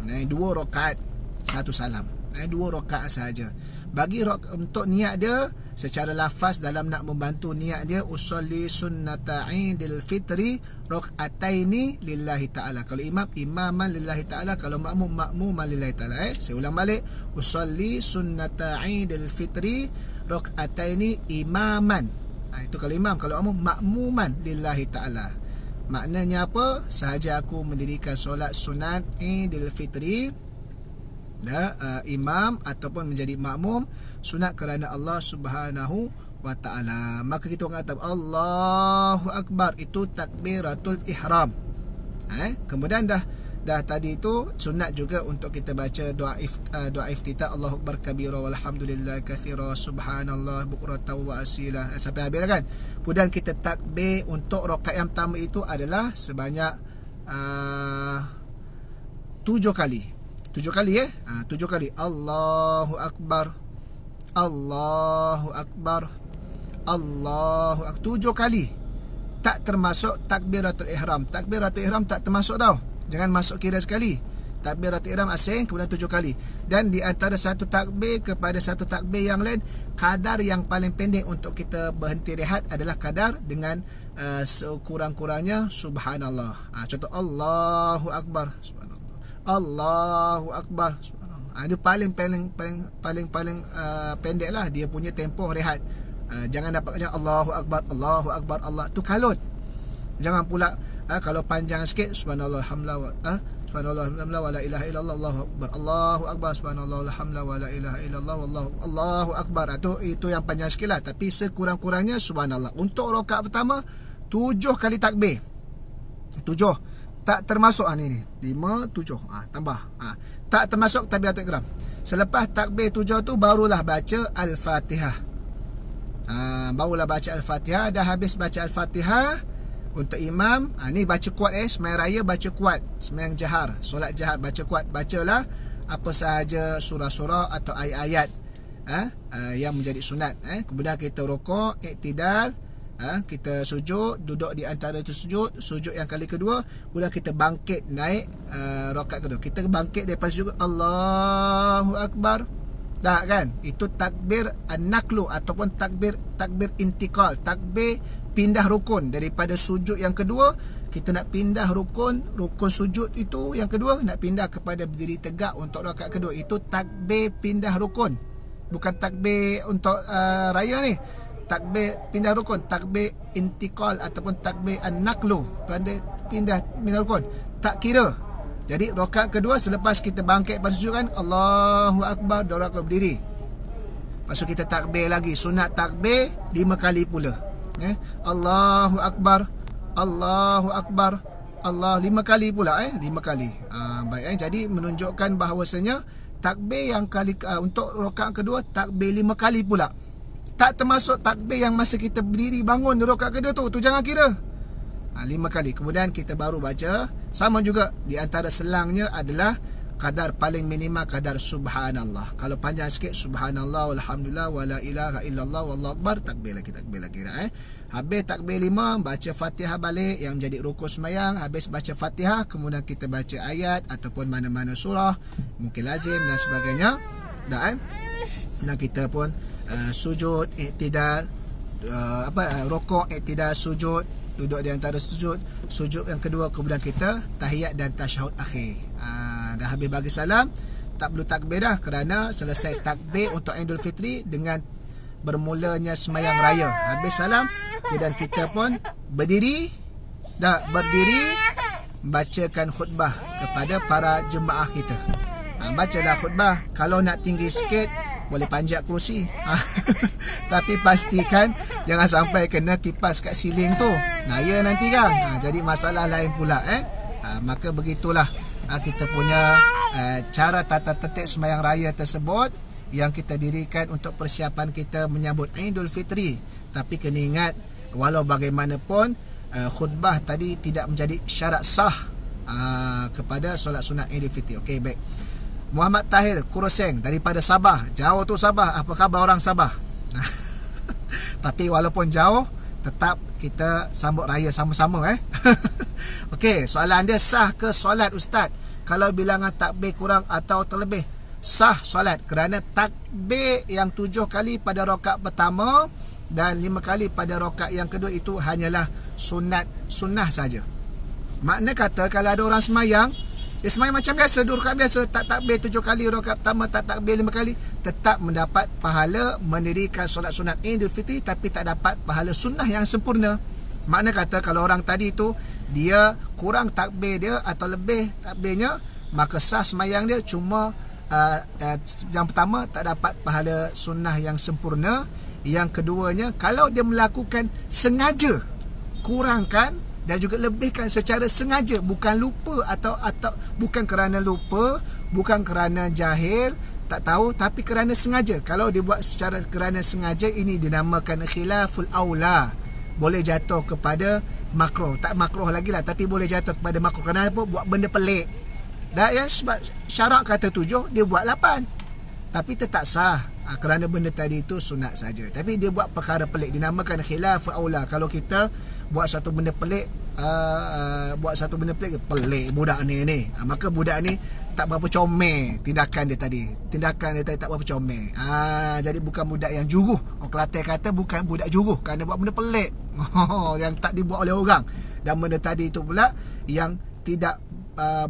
2 rakaat, 1 salam. 2 rakaat sahaja. Bagi untuk niat dia secara lafaz, dalam nak membantu niat dia, usolli sunnata Aidil Fitri rakaataini lillahi ta'ala. Kalau imaman lillahi ta'ala, kalau makmuman lillahi ta'ala. Saya ulang balik, usolli sunnata Aidil Fitri rakaataini imaman. Itu kalau imam. Kalau makmuman lillahi ta'ala, maknanya apa? Sahaja aku mendirikan solat sunat Aidil Fitri, imam ataupun menjadi makmum, sunat kerana Allah Subhanahu wa ta'ala, maka kita kata Allahu Akbar, itu takbiratul ihram. Kemudian dah tadi itu sunat juga untuk kita baca doa iftitah, Allahu Akbar kabira walhamdulillah katsira subhanallah bukratan wa asila, sampai habis kan. Kemudian kita takbir untuk rakaat yang pertama itu adalah sebanyak 7 kali. 7 kali 7 kali. Allahu Akbar, Allahu Akbar, Allahu Akbar, 7 kali. Tak termasuk takbiratul ihram. Takbiratul ihram tak termasuk tau. Jangan masuk kira sekali. Takbiratul ihram asing, kemudian 7 kali. Dan di antara satu takbir kepada satu takbir yang lain, kadar yang paling pendek untuk kita berhenti rehat adalah kadar dengan sekurang-kurangnya subhanallah. Contoh Allahu Akbar, subhanallah, Allahu Akbar, subhanallah. Itu paling pendek lah dia punya tempoh rehat. Jangan dapat macam Allahu Akbar, Allahu Akbar, Allah tu kalut. Jangan pula kalau panjang sikit subhanallah alhamdulillah subhanallah alhamdulillah wala ilaha illallah Allahu Akbar, Allahu Akbar, subhanallah alhamdulillah wala ilaha illallah Allahu Akbar. Itu yang panjang sikit lah. Tapi sekurang-kurangnya subhanallah. Untuk rakaat pertama 7 kali takbir. 7 tak termasuk ni 5 7 tambah tak termasuk takbiratul ihram. Selepas takbir 7 tu barulah baca al-Fatihah. Barulah baca al-Fatihah. Dah habis baca al-Fatihah untuk imam, ni baca kuat semayang raya baca kuat, semayang jahar, solat jahar baca kuat. Bacalah apa sahaja surah-surah atau ayat-ayat yang menjadi sunat. Kemudian kita rukuk, iktidal, kita sujud, duduk di antara itu sujud yang kali kedua. Kemudian kita bangkit naik rakaat kedua. Kita bangkit daripada sujud, Allahu Akbar. Dah kan? Itu takbir an-naqlu ataupun takbir intikal, takbir pindah rukun daripada sujud yang kedua. Kita nak pindah rukun sujud itu yang kedua, nak pindah kepada berdiri tegak untuk rakaat kedua. Itu takbir pindah rukun, bukan takbir untuk raya ni. Takbir pindah rukun, takbir intikal ataupun takbir an-naqlu, pindah rukun, tak kira. Jadi rakaat kedua selepas kita bangkit pada sujud kan, Allahu Akbar, 2 rakaat berdiri. Lepas tu kita takbir lagi, sunat takbir 5 kali pula. Allahu Akbar, Allahu Akbar, Allah 5 kali pula 5 kali. Baik jadi menunjukkan bahawasanya takbir yang kali untuk rakaat kedua takbir 5 kali pula. Tak termasuk takbir yang masa kita berdiri bangun di rakaat kedua tu jangan kira. 5 kali. Kemudian kita baru baca, sama juga di antara selangnya adalah kadar paling minimal kadar subhanallah. Kalau panjang sikit subhanallah walhamdulillah wala ilaha illallah wallahu akbar, takbir lagi. Habis takbir 5, baca Fatihah balik yang menjadi rukun sembahyang. Habis baca Fatihah, kemudian kita baca ayat ataupun mana-mana surah, mungkin lazim dan sebagainya. Dan kita pun sujud, iktidal, rukuk, iktidal, sujud, duduk di antara sujud yang kedua, kemudian kita tahiyat dan tasyahud akhir. Dah habis bagi salam, tak perlu takbir dah, kerana selesai takbir untuk Aidul Fitri dengan bermulanya semayang raya. Habis salam, kemudian kita pun berdiri, bacakan khutbah kepada para jemaah kita. Bacalah khutbah. Kalau nak tinggi sikit boleh panjat kerusi. Tapi pastikan jangan sampai kena kipas kat siling tu. Naya nanti kan. Jadi masalah lain pula Maka begitulah kita punya cara tata tertib sembahyang raya tersebut yang kita dirikan untuk persiapan kita menyambut Aidul Fitri. Tapi kena ingat, walau bagaimanapun khutbah tadi tidak menjadi syarat sah kepada solat sunat Aidil Fitri. Okey, baik. Muhammad Tahir Kuroseng daripada Sabah. Jauh tu Sabah. Apa khabar orang Sabah? Tapi walaupun jauh, tetap kita sambut raya sama-sama. Okey, soalan dia, sah ke solat Ustaz kalau bilangan takbir kurang atau terlebih? Sah solat kerana takbir yang 7 kali pada rakaat pertama dan 5 kali pada rakaat yang kedua itu hanyalah sunnah saja. Makna kata kalau ada orang semayang, dia semayang macam biasa, 2 rakaat biasa, tak takbir 7 kali rakaat pertama, tak takbir 5 kali, tetap mendapat pahala mendirikan solat sunat Idul Fitri, tapi tak dapat pahala sunnah yang sempurna. Makna kata kalau orang tadi tu dia kurang takbir dia atau lebih takbirnya, maka sah semayang dia, cuma yang pertama tak dapat pahala sunnah yang sempurna. Yang keduanya, kalau dia melakukan sengaja kurangkan dan juga lebihkan secara sengaja, bukan lupa atau bukan kerana lupa, bukan kerana jahil, tak tahu, tapi kerana sengaja. Kalau dia buat secara kerana sengaja, ini dinamakan khilaful aula, boleh jatuh kepada makruh. Tak makruh lagi lah, tapi boleh jatuh kepada makruh. Kerana apa? Buat benda pelik. Dan yang sebab syarak kata 7, dia buat 8, tapi tetap sah kerana benda tadi itu sunat saja. Tapi dia buat perkara pelik, dinamakan khilaful aula. Kalau kita buat satu benda pelik, pelik budak ni, maka budak ni tak berapa comel tindakan dia tadi tak berapa comel. Jadi bukan budak yang juruh. Orang Kelantan kata bukan budak juruh kerana buat benda pelik yang tak dibuat oleh orang, dan benda tadi itu pula yang tidak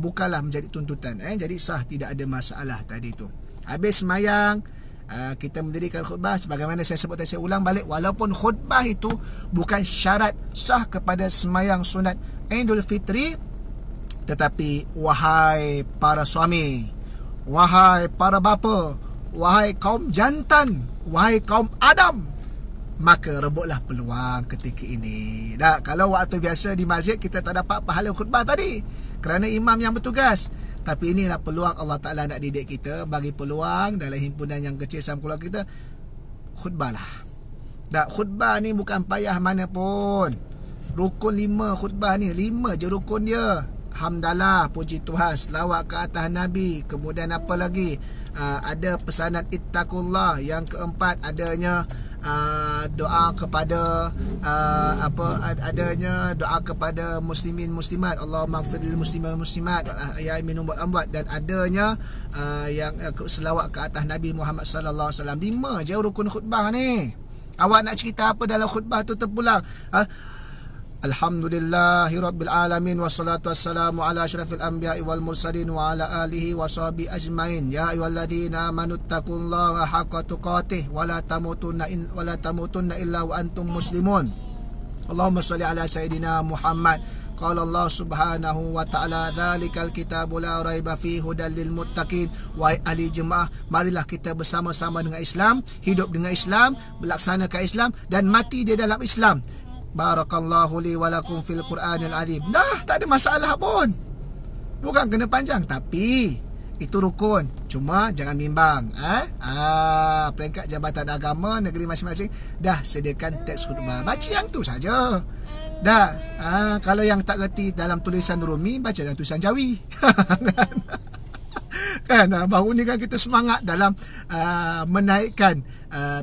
bukanlah menjadi tuntutan. Jadi sah, tidak ada masalah tadi itu. Habis semayang, kita mendirikan khutbah. Sebagaimana saya sebut tadi, saya ulang balik, walaupun khutbah itu bukan syarat sah kepada semayang sunat Idul Fitri, tetapi wahai para suami, wahai para bapa, wahai kaum jantan, wahai kaum Adam, maka rebutlah peluang ketika ini. Kalau waktu biasa di masjid kita tak dapat pahala khutbah tadi kerana imam yang bertugas, tapi inilah peluang Allah Ta'ala nak didik kita, bagi peluang dalam himpunan yang kecil sama keluarga kita, khutbahlah. Khutbah ni bukan payah mana pun. Rukun 5 khutbah ni, 5 je rukun dia. Hamdalah, puji Tuhan, selawat ke atas Nabi. Kemudian apa lagi? Ada pesanan ittaqullah. Yang keempat, adanya doa kepada adanya doa kepada muslimin muslimat, Allahumma ighfir lil muslimin muslimat ya minum wal amwat, dan adanya yang selawat ke atas Nabi Muhammad sallallahu alaihi wasallam. 5 je rukun khutbah ni. Awak nak cerita apa dalam khutbah tu terpulang? Alhamdulillahirabbil alamin wassalatu wassalamu ala asyrafil anbiya'i wal mursalin wa ala alihi wa sahbihi ajmain. Ya ayyuhalladzina amanu taqullaha haqqa tuqatih wa la tamutunna illa wa antum muslimun. Allahumma shalli ala sayidina Muhammad. Qala Allah subhanahu wa ta'ala, dzalikal kitabu la raiba fihi hudal lil muttaqin. Wahai ahli jemaah, marilah kita bersama-sama dengan Islam, hidup dengan Islam, melaksanakan Islam dan mati di dalam Islam. Barakallahu li wa lakum fil Qur'anil azim. Tak ada masalah pun. Bukan kena panjang, tapi itu rukun. Cuma jangan bimbang. Peringkat Jabatan Agama negeri masing-masing dah sediakan teks khutbah. Baca yang tu saja. Kalau yang tak reti dalam tulisan Rumi, baca dalam tulisan Jawi. Kan baru ni kan kita semangat dalam menaikkan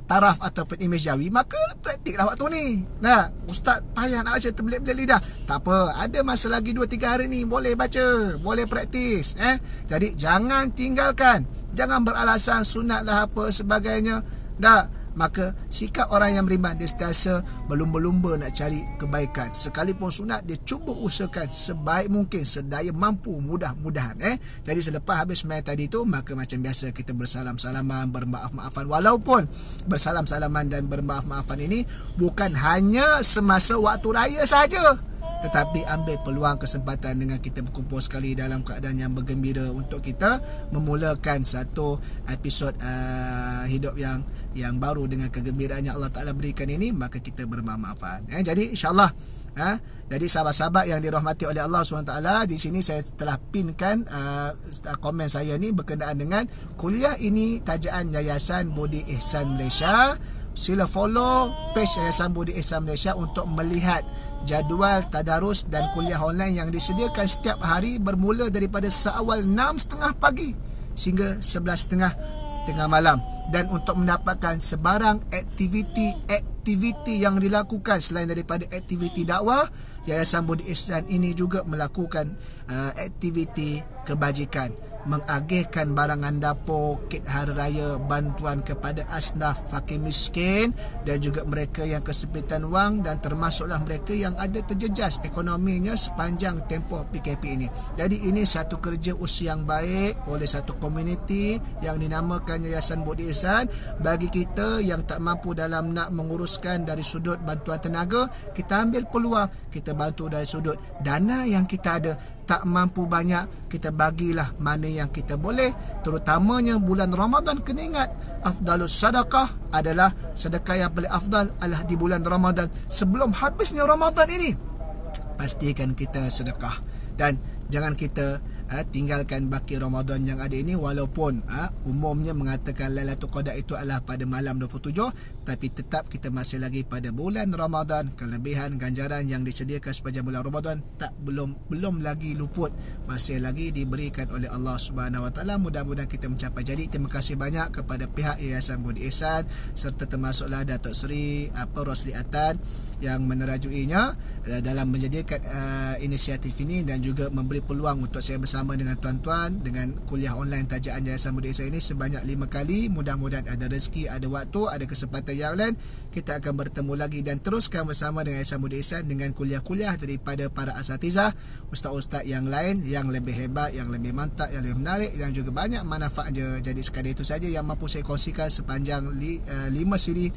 taraf ataupun imej Jawi, maka praktiklah waktu ni. Ustaz payah nak baca terbelit-belit lidah. Tak apa, ada masa lagi 2-3 hari ni, boleh baca, boleh praktis. Jadi jangan tinggalkan, jangan beralasan sunat lah apa sebagainya. Maka sikap orang yang beriman, dia sentiasa berlumba-lumba nak cari kebaikan. Sekalipun sunat, dia cuba usahakan sebaik mungkin, sedaya mampu, mudah-mudahan. Jadi selepas habis sembahyang tadi tu, maka macam biasa kita bersalam-salaman, bermaaf-maafan. Walaupun bersalam-salaman dan bermaaf-maafan ini bukan hanya semasa waktu raya saja, tetapi ambil peluang kesempatan dengan kita berkumpul sekali dalam keadaan yang bergembira untuk kita memulakan satu episod hidup yang yang baru dengan kegembiraan yang Allah Ta'ala berikan ini, maka kita bermanfaat. Jadi insyaAllah, jadi sahabat-sahabat yang dirahmati oleh Allah SWT, di sini saya telah pinkan komen saya ni berkenaan dengan kuliah ini tajaan Yayasan Budi Ihsan Malaysia. Sila follow page Yayasan Budi Ihsan Malaysia untuk melihat jadual tadarus dan kuliah online yang disediakan setiap hari bermula daripada seawal 6.30 pagi sehingga 11.30 tengah malam. Dan untuk mendapatkan sebarang aktiviti yang dilakukan selain daripada aktiviti dakwah, Yayasan Budi Ihsan ini juga melakukan aktiviti kebajikan, mengagihkan barangan dapur, kit hari raya, bantuan kepada asnaf fakir miskin dan juga mereka yang kesempitan wang, dan termasuklah mereka yang ada terjejas ekonominya sepanjang tempoh PKP ini. Jadi ini satu kerja usaha yang baik oleh satu komuniti yang dinamakan Yayasan Budi Ihsan. Bagi kita yang tak mampu dalam nak menguruskan dari sudut bantuan tenaga, kita ambil peluang, kita bantu dari sudut dana yang kita ada. Tak mampu banyak, kita bagilah mana yang kita boleh. Terutamanya bulan Ramadan, kena ingat afdalus sadaqah adalah sedekah yang paling afdal adalah di bulan Ramadan. Sebelum habisnya Ramadan ini, pastikan kita sedekah. Dan jangan kita tinggalkan baki Ramadan yang ada ini, walaupun umumnya mengatakan Lailatul Qadar itu adalah pada malam 27, tapi tetap kita masih lagi pada bulan Ramadan. Kelebihan ganjaran yang disediakan sepanjang bulan Ramadan belum lagi luput, masih lagi diberikan oleh Allah Subhanahu Wa Taala. Mudah-mudahan kita mencapai. Jadi terima kasih banyak kepada pihak Yayasan Budi Ihsan serta termasuklah Datuk Seri Rosli Atan yang menerajuinya dalam menyediakan inisiatif ini dan juga memberi peluang untuk saya bersama dengan tuan-tuan dengan kuliah online tajaan Yayasan Budi Ihsan ini sebanyak 5 kali. Mudah-mudahan ada rezeki, ada waktu, ada kesempatan yang lain, kita akan bertemu lagi dan teruskan bersama dengan Yayasan Budi Ihsan dengan kuliah-kuliah daripada para asatizah, ustaz-ustaz yang lain yang lebih hebat, yang lebih mantap, yang lebih menarik, yang juga banyak manfaatnya. Jadi sekadar itu saja yang mampu saya kongsikan sepanjang 5 siri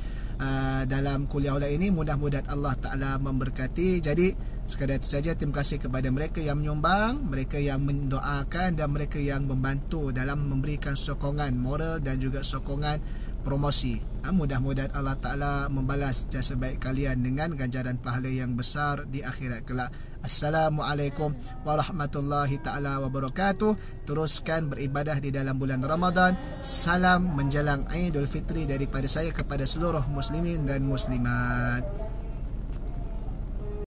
dalam kuliah online ini. Mudah-mudahan Allah Ta'ala memberkati. Jadi sekadar itu saja. Terima kasih kepada mereka yang menyumbang, mereka yang mendoakan dan mereka yang membantu dalam memberikan sokongan moral dan juga sokongan promosi. Mudah-mudahan Allah Ta'ala membalas jasa baik kalian dengan ganjaran pahala yang besar di akhirat kelak. Assalamualaikum warahmatullahi ta'ala wabarakatuh. Teruskan beribadah di dalam bulan Ramadan. Salam menjelang Aidul Fitri daripada saya kepada seluruh muslimin dan muslimat.